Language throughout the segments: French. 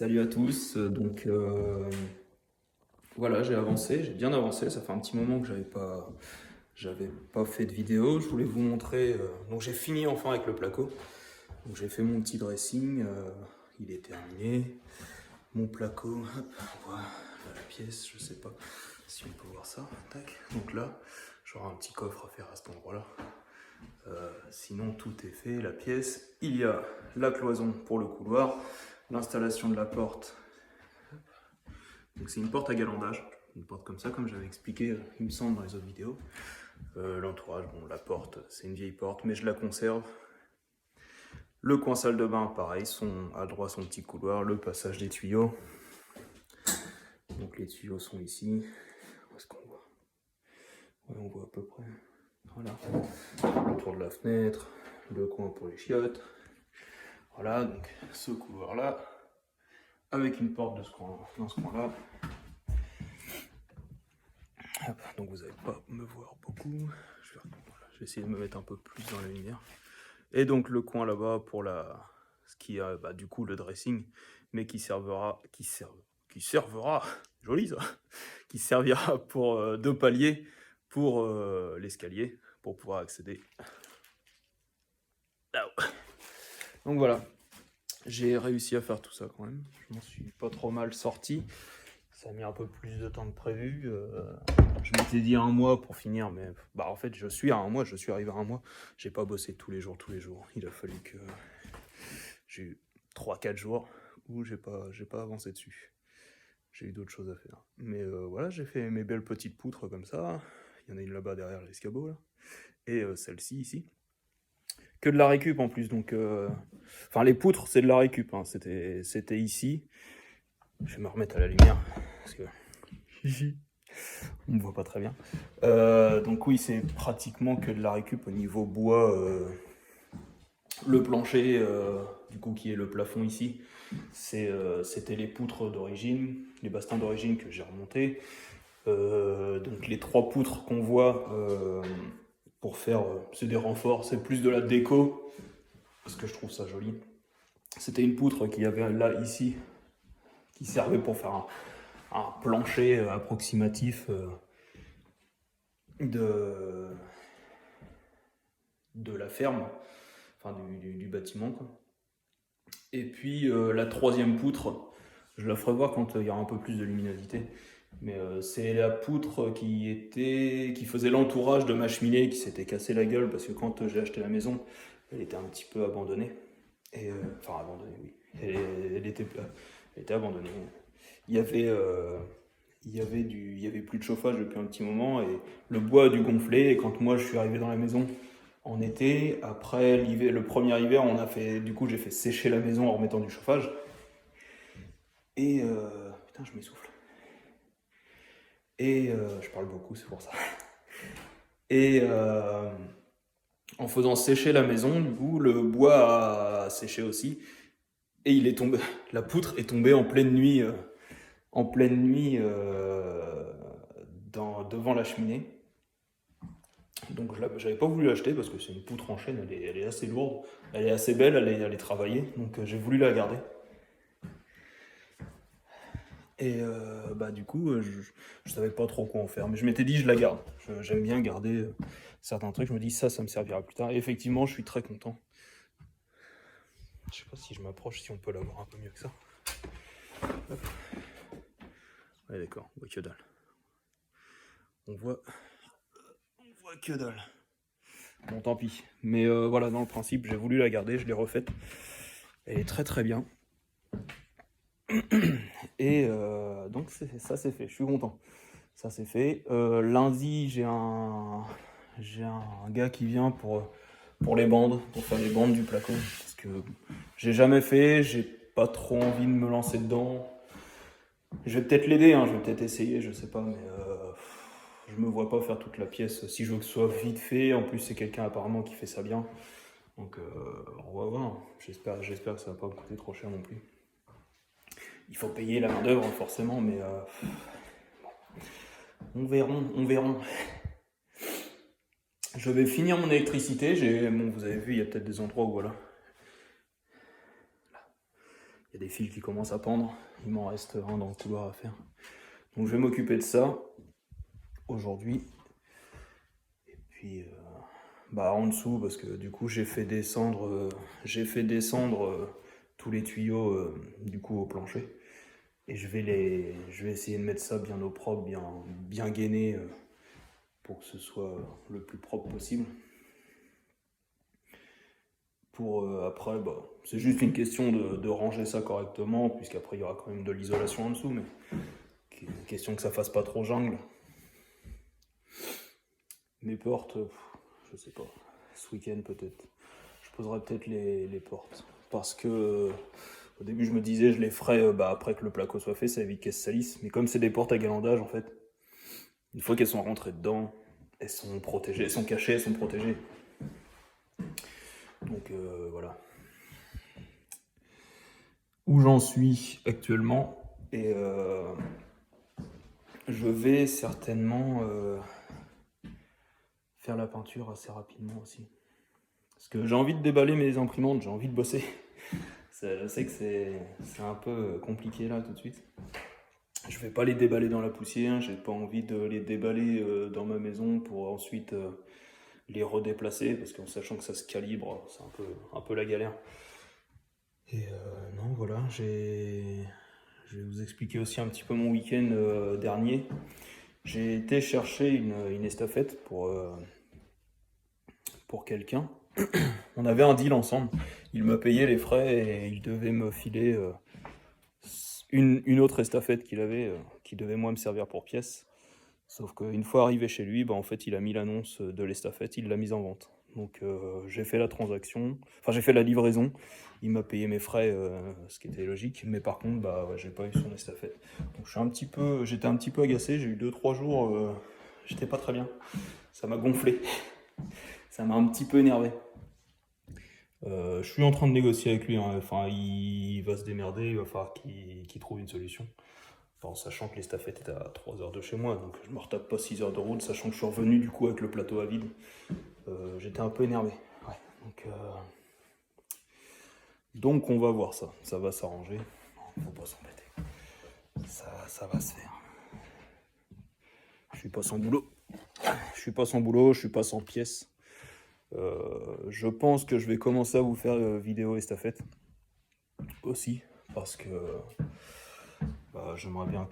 Salut à tous. Voilà, j'ai bien avancé. Ça fait un petit moment que j'avais pas fait de vidéo. Je voulais vous montrer. Donc j'ai fini enfin avec le placo. Donc j'ai fait mon petit dressing. Il est terminé. Mon placo. Hop, on voit là, la pièce. Je sais pas si on peut voir ça. Tac. Donc là, j'aurai un petit coffre à faire à cet endroit-là. Sinon tout est fait. La pièce. Il y a la cloison pour le couloir. L'installation de la porte. Donc c'est une porte à galandage, une porte comme ça, comme j'avais expliqué, il me semble, dans les autres vidéos. L'entourage, bon, la porte, c'est une vieille porte, mais je la conserve. Le coin salle de bain, pareil, à droite son petit couloir, le passage des tuyaux. Donc les tuyaux sont ici. Où est-ce qu'on voit? Ouais, on voit à peu près. Voilà. Le tour de la fenêtre, le coin pour les chiottes. Voilà, donc ce couloir-là, avec une porte dans ce coin-là. Donc vous n'allez pas me voir beaucoup. Je vais essayer de me mettre un peu plus dans la lumière. Et donc le coin là-bas pour ce qui a du coup le dressing, mais qui servera, joli ça, qui servira pour deux paliers pour l'escalier, pour pouvoir accéder là-haut. Donc voilà, j'ai réussi à faire tout ça quand même. Je m'en suis pas trop mal sorti. Ça a mis un peu plus de temps que prévu. Je m'étais dit 1 mois pour finir, mais en fait, je suis arrivé à 1 mois. J'ai pas bossé tous les jours. Il a fallu que j'ai eu 3-4 jours où j'ai pas avancé dessus. J'ai eu d'autres choses à faire. Mais voilà, j'ai fait mes belles petites poutres comme ça. Il y en a une là-bas derrière l'escabeau, là. Et celle-ci, ici. Que de la récup en plus, donc... Enfin, les poutres, c'est de la récup, hein. C'était ici. Je vais me remettre à la lumière, parce que... on me voit pas très bien. Donc oui, c'est pratiquement que de la récup au niveau bois. Le plancher, du coup, qui est le plafond ici, c'était les poutres d'origine, les bastins d'origine que j'ai remontés. Donc les 3 poutres qu'on voit pour faire, c'est des renforts, c'est plus de la déco, parce que je trouve ça joli. C'était une poutre qu'il y avait là, ici, qui servait pour faire un plancher approximatif de la ferme, enfin du bâtiment, quoi. Et puis la 3e poutre, je la ferai voir quand il y aura un peu plus de luminosité. Mais c'est la poutre qui faisait l'entourage de ma cheminée qui s'était cassé la gueule parce que quand j'ai acheté la maison, elle était un petit peu abandonnée. Enfin abandonnée, oui. Elle était abandonnée. Il y avait plus de chauffage depuis un petit moment et le bois a dû gonfler. Et quand moi je suis arrivé dans la maison en été, après le premier hiver, j'ai fait sécher la maison en remettant du chauffage. Et putain, je m'essouffle. Et je parle beaucoup, c'est pour ça. Et en faisant sécher la maison, du coup, le bois a séché aussi. Et il est tombé, la poutre est tombée en pleine nuit, devant la cheminée. Donc j'avais pas voulu l'acheter parce que c'est une poutre en chêne, elle est assez lourde, elle est assez belle, elle est travaillée, donc j'ai voulu la garder. Et du coup, je savais pas trop quoi en faire, mais je m'étais dit je la garde. J'aime bien garder certains trucs, je me dis ça me servira plus tard. Et effectivement, je suis très content. Je sais pas si je m'approche, si on peut l'avoir un peu mieux que ça. Hop. Ouais, d'accord, on voit que dalle. On voit que dalle. Bon, tant pis. Mais voilà, dans le principe, j'ai voulu la garder, je l'ai refaite. Elle est très très bien. Et donc ça c'est fait, je suis content. Ça c'est fait. Lundi, j'ai un gars qui vient pour les bandes, pour faire les bandes du placo. Parce que j'ai jamais fait, j'ai pas trop envie de me lancer dedans. Je vais peut-être l'aider, hein, je vais peut-être essayer, je sais pas, mais je me vois pas faire toute la pièce. Si je veux que ce soit vite fait, en plus c'est quelqu'un apparemment qui fait ça bien. Donc on va voir. J'espère que ça va pas me coûter trop cher non plus. Il faut payer la main d'œuvre forcément, mais on verra. Je vais finir mon électricité. Vous avez vu, il y a peut-être des endroits où voilà. Il y a des fils qui commencent à pendre. Il m'en reste un dans le couloir à faire. Donc je vais m'occuper de ça aujourd'hui. Et puis en dessous, parce que du coup j'ai fait descendre tous les tuyaux du coup au plancher. Et je vais essayer de mettre ça bien au propre, bien gainé, pour que ce soit le plus propre possible. Pour après, c'est juste une question de ranger ça correctement, puisqu'après il y aura quand même de l'isolation en dessous, mais une question que ça fasse pas trop jungle. Mes portes, je sais pas, ce week-end peut-être. Je poserai peut-être les portes, parce que au début je me disais je les ferai après que le placo soit fait, ça évite qu'elles se salissent, mais comme c'est des portes à galandage en fait, une fois qu'elles sont rentrées dedans, elles sont protégées, elles sont cachées, elles sont protégées. Donc voilà. Où j'en suis actuellement, et je vais certainement faire la peinture assez rapidement aussi. Parce que j'ai envie de déballer mes imprimantes, j'ai envie de bosser. Je sais que c'est un peu compliqué là tout de suite. Je vais pas les déballer dans la poussière, j'ai pas envie de les déballer dans ma maison pour ensuite les redéplacer, parce qu'en sachant que ça se calibre, c'est un peu la galère. Et non, voilà, je vais vous expliquer aussi un petit peu mon week-end dernier. J'ai été chercher une estafette pour quelqu'un. On avait un deal ensemble. Il me payait les frais et il devait me filer une autre estafette qu'il avait, qui devait moi me servir pour pièce. Sauf qu'une fois arrivé chez lui, en fait, il a mis l'annonce de l'estafette, il l'a mise en vente. Donc j'ai fait la transaction, enfin j'ai fait la livraison, il m'a payé mes frais, ce qui était logique, mais par contre, j'ai pas eu son estafette. Donc j'étais un petit peu agacé, j'ai eu 2-3 jours, j'étais pas très bien, ça m'a gonflé, ça m'a un petit peu énervé. Je suis en train de négocier avec lui, hein. Enfin il va se démerder, il va falloir qu'il trouve une solution. En sachant que l'estafette est à 3 heures de chez moi, donc je me retape pas 6 heures de route, sachant que je suis revenu du coup avec le plateau à vide. J'étais un peu énervé. Ouais, donc on va voir ça. Ça va s'arranger. Faut pas s'embêter. Ça va se faire. Je suis pas sans boulot. Je suis pas sans pièces. Je pense que je vais commencer à vous faire vidéo estafette aussi, parce que j'aimerais bien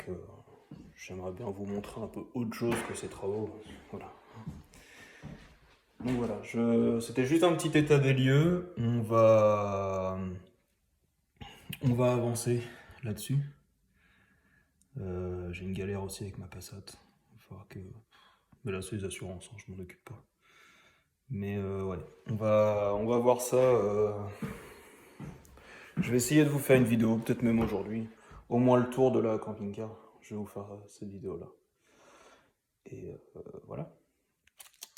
vous montrer un peu autre chose que ces travaux. Voilà. Donc voilà, c'était juste un petit état des lieux. On va avancer là-dessus. J'ai une galère aussi avec ma Passat. Mais là, c'est les assurances, hein, je m'en occupe pas. Mais ouais, on va voir ça. Je vais essayer de vous faire une vidéo, peut-être même aujourd'hui. Au moins le tour de la camping-car. Je vais vous faire cette vidéo-là. Et voilà.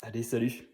Allez, salut!